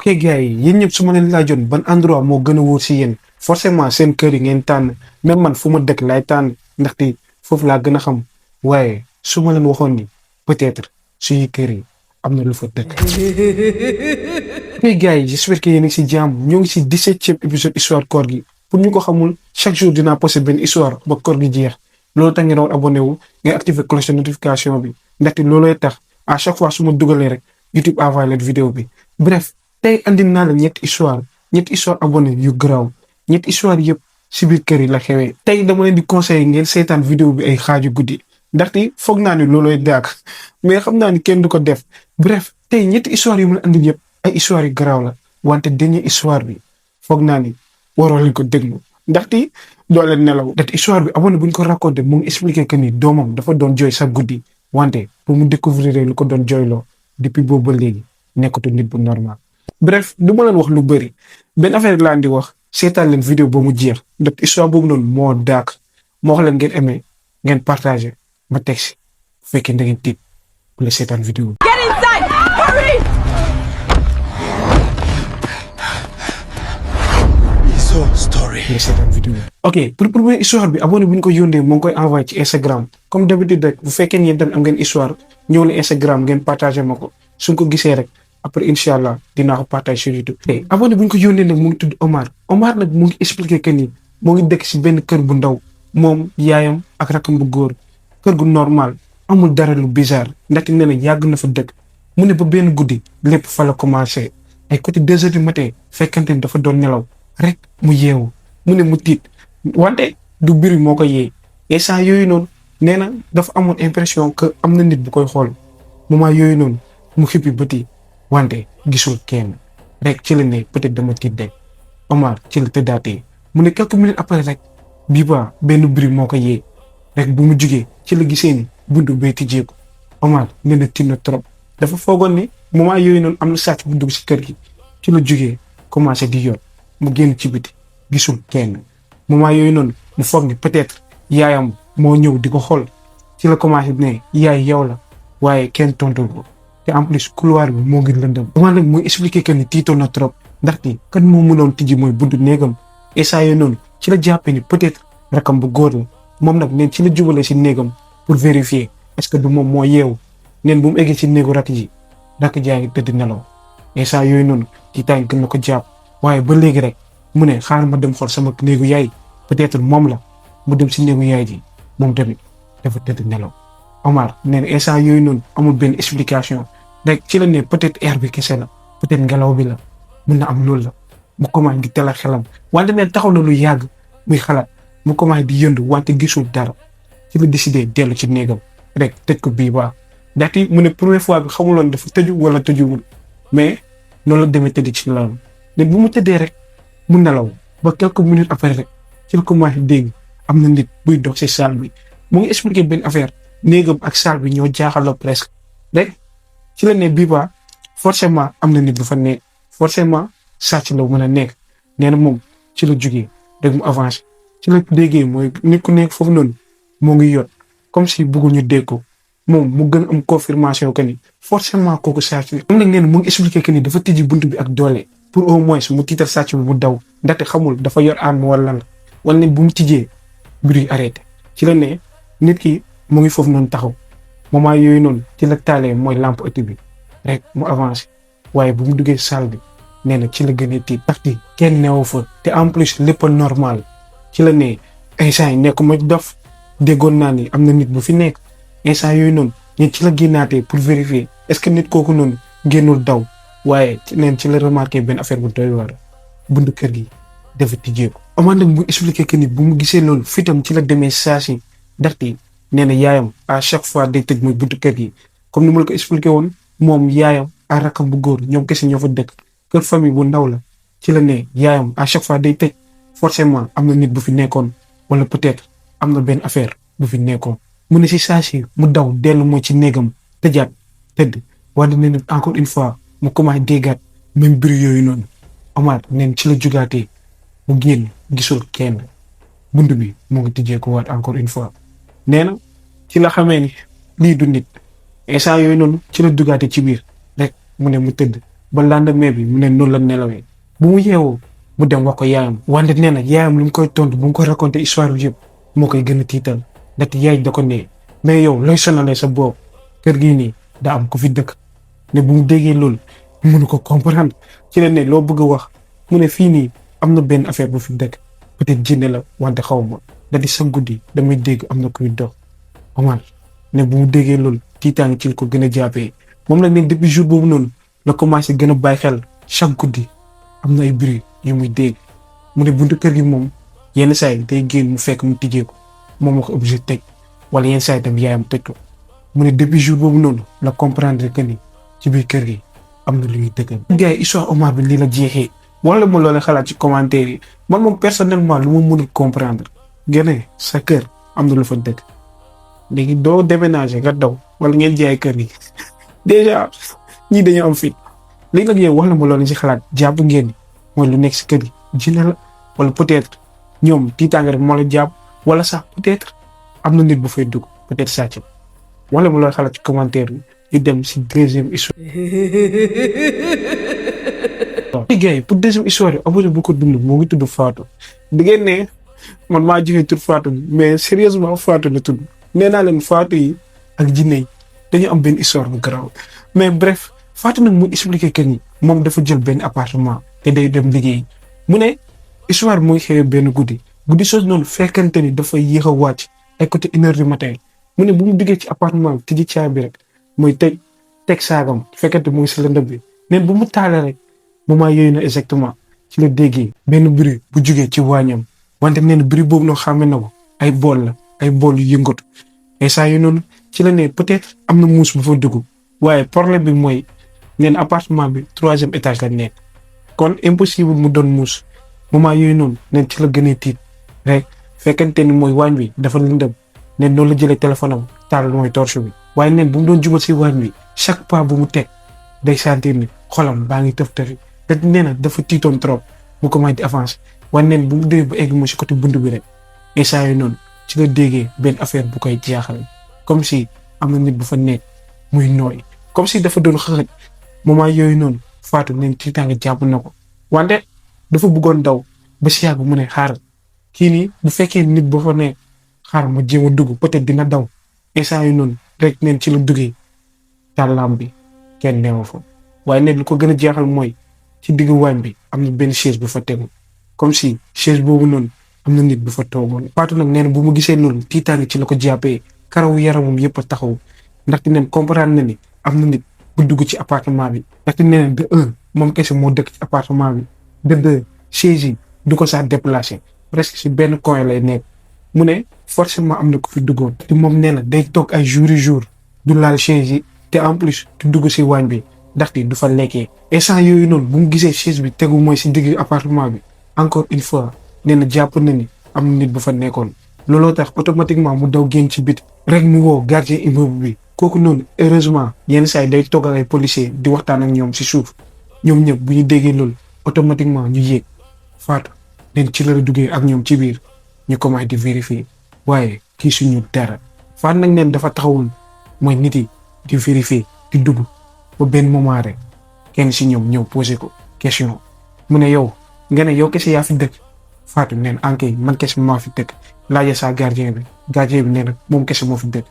ok gars yi yéen ñëpp su ma leen laajoon ban endroit moo gën a wóor si yéen forcément seen kër yi ngeen tànn même man fu ma dëkk laay tànn ndaxte foofu laa gën a xam waaye su ma leen waxoon ni peut-être suñuy kër yi am na lu fa dëkk. ok gars yi j'espère que yéen a ngi si jàmm ñoo ngi si 17e épisode histoire koor gi pour ñu ko xamul chaque jour dinaa posté benn histoire ba koor gi jeex loolu tax ngeen war abonné wu ngeen activer cloche de notification bi ndaxte loolooy tax à chaque fois su ma dugalee rek YouTube envoyé leen vidéo bi bref. tey andi naa la ñetti histoire abonné yu garaaw ñetti histoire yëpp si biir kër yi la xewee tey dama leen di conseiller ngeen seetaan vidéo bi ay xaaju guddi ndaxte foog naa ni loolooy daak mais xam naa ni kenn du ko def bref tey ñetti histoire yu mu la andi yëpp ay histoire yu garaaw la wante dernière histoire bi foog naa ni waroo leen ko déglu ndaxte doo leen nelaw ndaxte histoire bi abonné bu ñu ko raconté mu ngi expliqué que ni doomam dafa doon jooy sa guddi wante pour mu découvrir lu ko doon jooyloo depuis boobu ba léegi nekkatu nit bu normal. bref du ma leen wax lu bëri benn affaire laa di wax seetaan leen vidéo ba mu jeex ndax histoire boobu noonu moo daak moo wax leen ngeen aimé ngeen partagé ma teg si bu fekkee da ngeen tiit bu la seetaan vidéo bi. Get inside! Hurry! Story. nga seetaan vidéo bi. ok pour première histoire bi abonné bu ñu ko yónnee moo ngi koy envoyé ci Instagram comme d'habitude rek bu fekkee ni yéen tamit am ngeen histoire ñëw leen Instagram ngeen partagé ma ko suñ ko gisee rek. après incha allah dinaa ko partage sur YouTube. tey abonné bu ñu ko yónnee nag mu ngi tudd Omar nag mu ngi expliqué que ni moo ngi dëkk si benn kër bu ndaw moom yaayam ak rakam bu góor kër gu normal amul dara lu bizarre ndaxte nee na yàgg na fa dëkk mu ne ba benn guddi lépp fa la commencé ay côté 2 heures du matin fekkante ni dafa doon nelaw rek mu yeewu mu ne mu tiit wante du bruit moo ko yee instant yooyu noonu nee na dafa amoon impression que am na nit bu koy xool moment yooyu noonu mu xippi bëti wante gisul kenn rek ci la ne peut-être dama tiit de Omar ci la tëddaatee mu ne quelques minutes après rek bii ba benn bruit moo ko yee rek bu mu jugee ci la gisee ni buntu bee tijjeeku Omar nee na tiit na trop dafa foogoon ni moment yooyu noonu am na sàcc bu dugg si kër gi ci la jugee commencé di yor mu génn ci biti gisul kenn moment yooyu noonu mu foog ni peut-être yaayam moo ñëw di ko xool ci la commencé ne yaay yow la waaye kenn tontu ko. te en plus couloir bi moo ngi lëndëm. Omar nag muy expliqué que ni tiitoon na trop ndaxte kan moo mënoon tijji mooy buntu néegam esa yooyu noonu ci la jàppee ni peut-être rakam bu góor la moom nag neen ci la jubale si néegam pour vérifier est-ce que du moom moo yeewu neen bu mu eggee si néegu rakk jaa ngi tëdd nelaw esa yooyu noonu ci tànk gën na ko jàpp waaye ba léegi rek mu ne xaaral ma dem xool sama néegu yaay peut-être moom la mu dem si néegu yaay ji moom tamit dafa tëdd nelaw. Omar nee na instant yooyu noonu amul benn explication rek ci la ne peut-être air bi kese la peut-être ngelaw bi la mun na am loolu la mu commencé di teel a xelam wante neen taxaw na lu yàgg muy xalaat mu commencé di yëndu wante gisul dara ci la décidé dellu ci néegam rek tëj ko bii baax ndaxte mu ne première fois bi xamuloon dafa tëju wala tëjuwul mais noonu la demee tëdd ci lalam ne bu mu tëddee rek mu nelaw ba quelques minutes après rek ci la commencé dégg am na nit buy dox ci salle bi mu ngi expliqué benn affaire. néegam ak salle bi ñoo jaaxaloo presque rek ci la ne bii ba forcément am na nit bu fa nekk forcément sàcc la mën a nekk nee na moom ci la jugee rek mu avancé ci la déggee mooy nit ku nekk foofu noonu moo ngi yot comme si bëggul ñu dégg ko moom mu gën am confirmation que ni forcément kooku sàcc la. am nag nee na mu ngi expliqué que ni dafa tijji bunt bi ak doole pour au moins mu tiital sàcc bi mu daw ndaxte xamul dafa yor arme wala lan la wala ne bu mu tijjee bruit arrêté ci la ne nit ki. mu ngi foofu noonu taxaw moment yooyu noonu ci la taalee mooy lampe ëtt bi rek mu avancé waaye bu mu duggee salle bi nee na ci la gën a tiit ndaxte kenn neewu fa te en plus lépp normal ci la ne instant yi nekkuma dof déggoon naa ni am na nit bu fi nekk instant yooyu noonu ñun ci la génnaatee pour vérifier est-ce que nit kooku noonu génnul daw waaye neen ci la remarqué benn affaire bu doy waar buntu kër gi dafa tijjeeku. Omar nag mu expliqué que ni bu mu gisee loolu fitam ci la demee saa si ndaxte. nee na yaayam à chaque fois day tëj muy buntu kër gi comme ni ma la ko expliqué woon moom yaayam ak rakam bu góor ñoom kese ñoo fa dëkk kër famille bu ndaw la ci la ne yaayam à chaque fois day tëj forcément am na nit bu fi nekkoon wala peut-être am na benn affaire bu fi nekkoon. mu ne si saa si mu daw dellu mooy ci néegam tëjaat tëdd wante nee na encore une fois mu commencé déggaat même bruit yooyu noonu Omar neen ci la jugaatee mu génn gisul kenn buntu bi mu ngi tijjee ko waat encore une fois. nee na ci la xamee ni lii du nit instant yooyu noonu ci la duggaate ci biir rek mu ne mu tëdd ba lendemain bi mu ne noonu la nelawee bu mu yeewoo mu dem wax ko yaayam wante nee na yaayam lu mu koy tontu bu mu ko raconté histoire bi yëpp moo koy gën a tiital ndaxte yaay da ko ne mais yow looy sonalee sa bopp kër gii nii daa am ku fi dëkk ne bu mu déggee loolu mënu ko comprendre ci la ne loo bëgg a wax mu ne fii nii am na benn affaire bu fi dëkk peut-être jinne la wante xaw ma da di sa guddi damay dégg am na kuy dox Omar ne bu mu déggee loolu tiitaange ci la ko gën a jàppee moom nag ne depuis jour boobu noonu la commencé gën a bàyyi xel chaque guddi am na ay bruit yu muy dégg mu ne buntu kër gi moom yenn saa yi day génn mu fekk mu tijjee ko moom moo ko obligé tëj wala yenn saa yi tam yaayam tëj ko mu ne depuis jour boobu noonu la comprendre que ni ci biir kër gi am na lu ñuy dëggal. gars yi histoire Omar bi lii la jeexee wala ma loolee xalaat ci commentaire yi man moom personnellement lu ma mënul comprendre gene sa kër am na lu fa dëkk léegi doo déménager nga daw wala ngeen jaay kër gi déjà ñii dañoo am fit léegi nag yow wax na ma loolu ci xalaat jàpp ngeen ni mooy lu nekk si kër gi jinne la wala peut-être ñoom tiitaange rek moo la jàpp wala sax peut-être am na nit bu fay dugg peut-être sàcc wala ma loolu xalaat ci commentaire bi ñu dem si deuxième histoire. gars yi pour deuxième histoire yi abonné bu ko dund moo ngi tudd Fatou di ngeen ne man maa joxe tur Fatou mais sérieusement Fatou la tudd nee naa leen Fatou yi ak jinne yi dañu am benn histoire bu garaaw mais bref Fatou nag mu expliqué que ni moom dafa jël benn appartement te day dem liggéey mu ne histoire bi muy xewee benn guddi soos noonu fekkante ni dafa yéex a wàcc ay côté 1h du matin mu ne bu mu duggee ci appartement bi tijji caabi rek muy teg saagam fekkante mu ngi si lëndëm bi neen bu mu taalee rek moment yooyu na exactement ci la déggee benn bruit bu jugee ci waañam wante nee na bruit boobu noo xàmme na ko ay bool yu yëngatu et saa yu noonu ci la ne peut-être am na muus bu fa dugg waaye problème bi mooy neen appartement bi 3e étage la nekk kon impossible mu doon muus moment yooyu noonu neen ci la gën a tiit rek fekkante ni mooy waañ bi dafa lëndëm neen noonu la jëlee téléphone am taal mooy torche bi waaye neen bu mu doon jubal si waañ bi chaque pas bu mu teg day sentir ni xolam baa ngi tëf-tëfi te nee na dafa tiitoon trop mu commencé di avancer waaye neen bu mu dee ba egg mu si côté bunt bi rek et saa yu noonu ci la déggee benn affaire bu koy jaaxal comme si am na nit bu fa nekk muy nooy comme si dafa doon xëxëj moment yooyu noonu Fatou neen tiitaange jàpp na ko wante dafa bëggoon daw ba si yàgg mu ne xaaral kii nii bu fekkee nit ba fa nekk xaaral ma jéem a dugg peut-être dina daw instant yu noonu rek neen ci la duggee tàllaam bi kenn neewa fa waaye neen lu ko gën a jaaxal mooy ci diggu waañ bi am na benn chaise bu fa tegu comme si chaise boobu noonu am na nit bu fa toogoon Fatou nag nee na bu mu gisee noonu tiitaange ci la ko jàppee karawu yaramam yëpp a taxaw ndaxte neen comprendre na ni am na nit bu dugg ci appartement bi ndaxte nee na de un moom kese moo dëkk ci appartement bi de deux chaise yi du ko sax déplacé presque si benn coin lay nekk mu ne forcément am na ko fi duggoon te moom nee na day toog ay jour du laal chaise yi te en plus du dugg si waañ bi ndaxte du fa lekkee instant yooyu noonu bu mu gisee chaise bi tegu mooy si digg appartement bi encore une fois nee na jàpp na ni am na nit bu fa nekkoon looloo tax automatiquement mu daw génn ci bit rek mu woo gardien immeuble bi kooku noonu heureusement yenn saa yi day togg ak ay policier di waxtaan ak ñoom si suuf ñoom ñëpp bu ñu déggee loolu automatiquement ñu yéeg Fatou leen ci la duggee ak ñoom ci biir ñu commencé di vérifier waaye kii suñu dara Fatou nag neen dafa taxawul mooy nit yi di vérifier di dugg ba benn moment rek kenn si ñoom ñëw posé ko question mu ne yow nga ne yow kese yaa fi dëkk Fatou neen ankay man kese maa fi dëkk laajee saa gardien bi nee na moom kese moo fi dëkk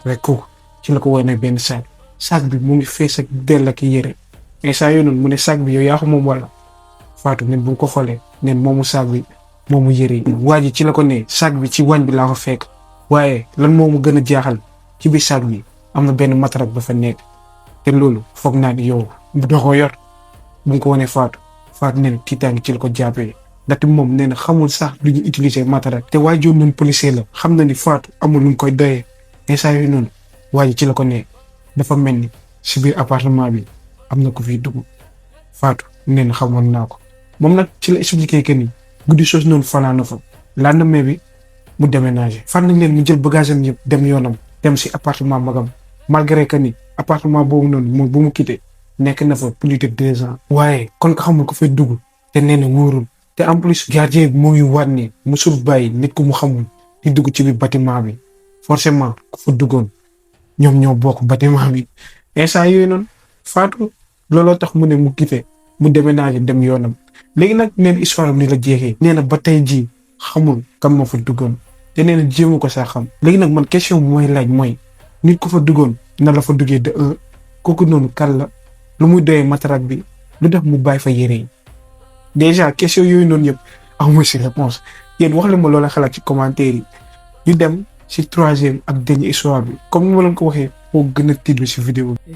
rek kooku ci la ko woy nag benn sac bi mu ngi fees ak dell ak yére mais saa yoo noonu mu ne sac bi yow yaa ko moom wala Fatou neen bu mu ko xoolee neen moomu sac bi moomu yére yi waa ji ci la ko ne sac bi ci wañ bi laa ko fekk waaye lan moomu gën a jaaxal ci biir sac bi am na benn matrak ba fa nekk te loolu foog naa ni yow doo ko yor bu mu ko wanee Fatou neen tiitaange ci la ko jàppee ndaxte moom nee na xamul sax lu ñu utiliser matrak te waa joon noonu policier la xam na ni Fatou amul lu mu koy doyee mais saa yooyu noonu waa ji ci la ko ne dafa mel ni si biir appartement bi am na ko fiy dugg Fatou nee na xamoon naa ko moom nag ci la expliqué que ni guddi soos noonu fanaan na fa lendemain bi mu déménagé fan nañ leen mu jël bagage am yëpp dem yoonam dem si appartement magam malgré que ni appartement boobu noonu moom bu mu quitté nekk na fa plus de 2 ans waaye kon ko xamul ko fay dugg te nee na wóorul te en plus gardien bi moo ngi waat ni musul bàyyi nit ku mu xamul di dugg ci biir bâtiment bi forcément ku fa duggoon ñoom ñoo bokk bâtiment bi instant yooyu noonu Fatou looloo tax mu ne mu quitté mu déménagé dem yoonam léegi nag neen histoire am ni la jeexee nee na ba tey jii xamul kan moo fa duggoon te nee na jéemu ko saa xam léegi nag man question bu mooy laaj mooy nit ku fa duggoon na la fa duggee de kooku noonu kan la lu muy doyee mataraat bi lu tax mu bàyyi fa yére yi déjà question yooyu noonu yëpp amu si réponse yéen wax leen ma loola xalaat ci commentaire yi ñu dem si troisième ak dernière histoire bi comme ni ma leen ko waxee moo gën a tiitlu si vidéo bi.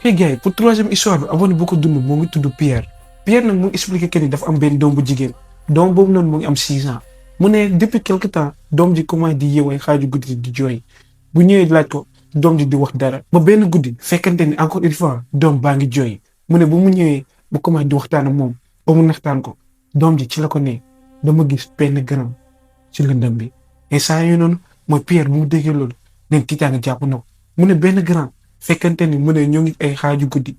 hey gars yi pour troisième histoire bi abonné bu ko dund moo ngi tudd Pierre nag mu ngi expliqué que ni dafa am benn doom bu jigéen doom boobu noonu mu ngi am 6 ans mu ne depuis quelque temps doom ji commencé di yeewee xaaju guddi di jooy bu ñëwee laaj ko doom ji di wax dara ba benn guddi fekkante ni encore une fois doom baa ngi jooy mu ne bu mu ñëwee bu commencé di waxtaan ak moom ba mu naxtaan ko doom ji ci la ko ne dama gis benn grand ci lëndëm bi et saa yu noonu mooy Pierre bu mu déggee loolu neen tiitaange jàpp na ko mu ne benn grand fekkante ni mu ne ñoo ngi ay xaaju guddi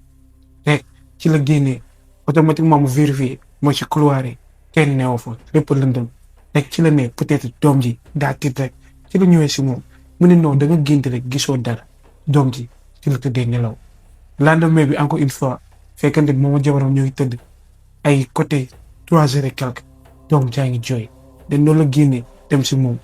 rek ci la génnee automatiquement mu vérifié mooy ci couloir yi kenn neew fa lépp lëndëm rek ci la ne peut-être doom ji daa tiit rek ci la ñëwee si moom mu ne non da nga gént rek gisoo dara doom ji ci la tëddee nelaw lendemain bi encore une fois fekkante ni moom ak jabaram ñoo ngi tëdd ay côté 3 heures et quelque doom jaa ngi jooy de noonu la génnee dem si moom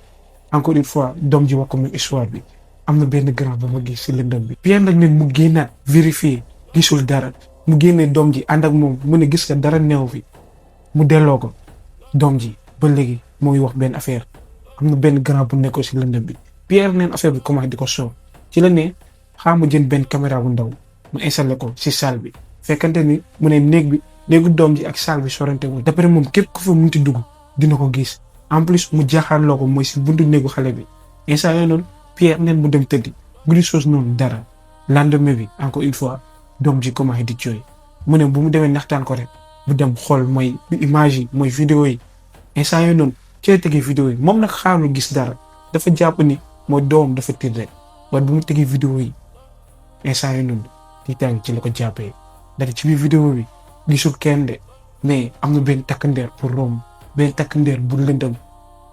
encore une fois doom ji wax ko même histoire bi am na benn grand ba ma gis si lëndëm bi. Pierre nag ne mu génnaat vérifier gisul dara mu génnee doom ji ànd ak moom mu ne gis nga dara neew fi mu delloo ko doom ji ba léegi moo ngi wax benn affaire am na benn grand bu nekkoo si lëndëm bi. Pierre neen affaire bi commencé di ko soow ci la ne xaaral ma jënd benn caméra bu ndaw mu installé ko si salle bi fekkante ni mu ne néegu doom ji ak salle bi sorante wu. d'après moom képp ku fa munti dugg dina ko gis en plus mu jaaxaarloo ko mooy si buntu néegu xale bi instant yooyu noonu Pierre neen mu dem tëddi guddi soos noonu dara lendemain bi encore une fois doom ji commencé di jooy mu ne bu mu demee naxtaan ko rek bu dem xool mooy image yi mooy vidéo yi instant yooyu noonu ci la tegee vidéo yi moom nag xaarul gis dara dafa jàpp ni mooy doom dafa tiit rek waaye bu mu tegee vidéo yi instant yooyu noonu tiitaange ci la ko jàppee ndax ci biir vidéo bi gisul kenn de mais am na benn takkandeer pour romb benn takkandeer bu lëndëm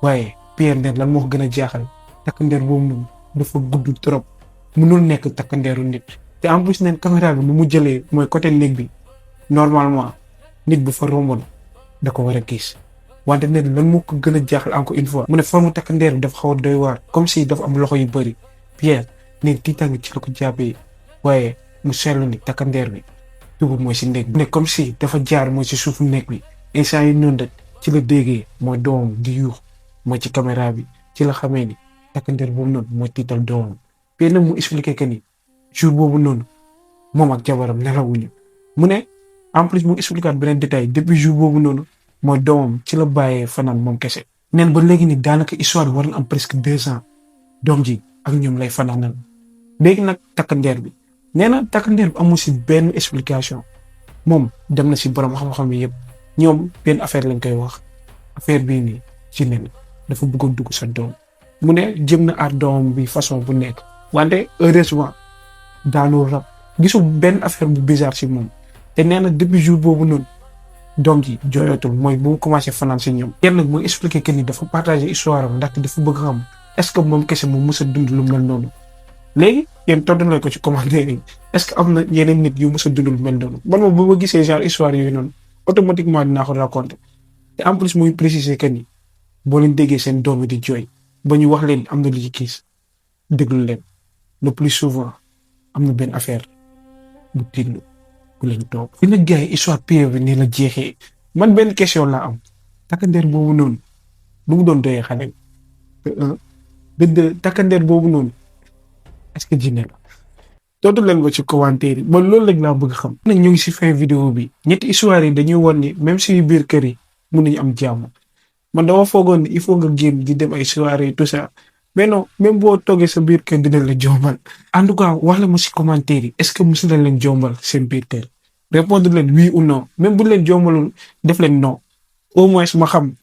waaye Pierre neen lan moo ko gën a jaaxal takkandeer boobu noonu dafa gudd trop mënul nekk takkandeeru nit te en plus neen caméra bi nu mu jëlee mooy côté néeg bi normalement nit bu fa romboon da ko war a gis wante neen lan moo ko gën a jaaxal encore une fois mu ne forme takkandeer bi dafa xaw a doy waar comme si dafa am loxo yu bëri Pierre neen tiitaange ci la ko jàppee waaye mu seetlu ni takkandeer bi dugub mooy si néeg bi. mu ne comme si dafa jaar mooy si suufu néeg bi instant yi noonu rek ci la déggee mooy doomam di yuux mooy ci caméra bi ci la xamee ni takkandeer boobu noonu mooy tiital doomam. Pierre nag mu expliqué que ni jour boobu noonu moom ak jabaram nelawuñu mu ne en plus mu expliqué beneen détail depuis jour boobu noonu mooy doomam ci la bàyyee fanaan moom kese. neen ba léegi ni daanaka histoire bi war na am presque 2 ans doom ji ak ñoom lay fanaanal léegi nag takkandeer bi nee na takkandeer bi amul si benn explication moom dem na si borom xam-xam yi yëpp ñoom benn affaire lañ koy wax affaire bii nii ci nen dafa bëggoon dugg sa doom mu ne jëm na aar doomam bi façon bu nekk wante heureusement daanu rab gisul benn affaire bu bizarre si moom te nee na depuis jour boobu noonu doom ji jooyatul mooy bu mu commencé fanaan si ñoom. kenn nag mooy expliqué que ni dafa partagé histoire am ndaxte dafa bëgg xam est-ce que moom kese moom mës a dund lu mel noonu léegi yéen tontu nañ ko ci commentaire yi est-ce que am na yeneen nit yu mës a dund lu mel noonu man moom bu ma gisee genre histoire yooyu noonu automatiquement dinaa ko raconter te en plus muy préciser que ni boo leen déggee seen doom yi di jooy ba ñu wax leen am na lu ci gis déglu leen le plus souvent am na benn affaire bu tiitlu bu leen toog. fi nag gars yi histoire Pierre bi nii la jeexee man benn question laa am takkandeer boobu noonu lu mu doon doyee xale bi takkandeer boobu noonu est-ce que jinne la tontu leen ko ci commentaire yi man loolu rek laa bëgg xam. nag ñu ngi si fin vidéo bi ñetti histoire yi dañuy won ni même si biir kër yi mun nañu am jàmm man dama foogoon ni il faut nga génn di dem ay soirée tout ça mais non même boo toogee sa biir kër dina la jombal en tout cas wax la ma si commentaire yi est-ce que mosu na leen jombal seen biir kër répondre leen oui ou non même bu leen jombalul def leen non au moins ma xam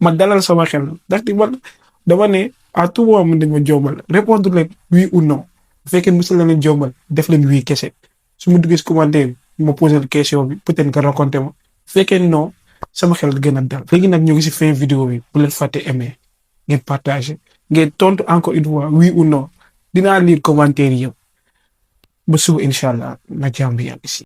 ma dalal sama xel ndaxte man dama ne à tout moment mën nañ ma jombal répondre leen oui ou non bu fekkee mosu na leen jombal def leen oui kese su ma duggee si commentaire bi ma posé la question bi peut-être nga raconté ma bu fekkee non sama xel gën a dal. léegi nag ñu ngi si fin vidéo bi bu leen fàtte aimer ngeen partager ngeen tontu encore une fois oui ou non dinaa lire commentaire yëpp. ba suba incha allah na jàmm yàgg si.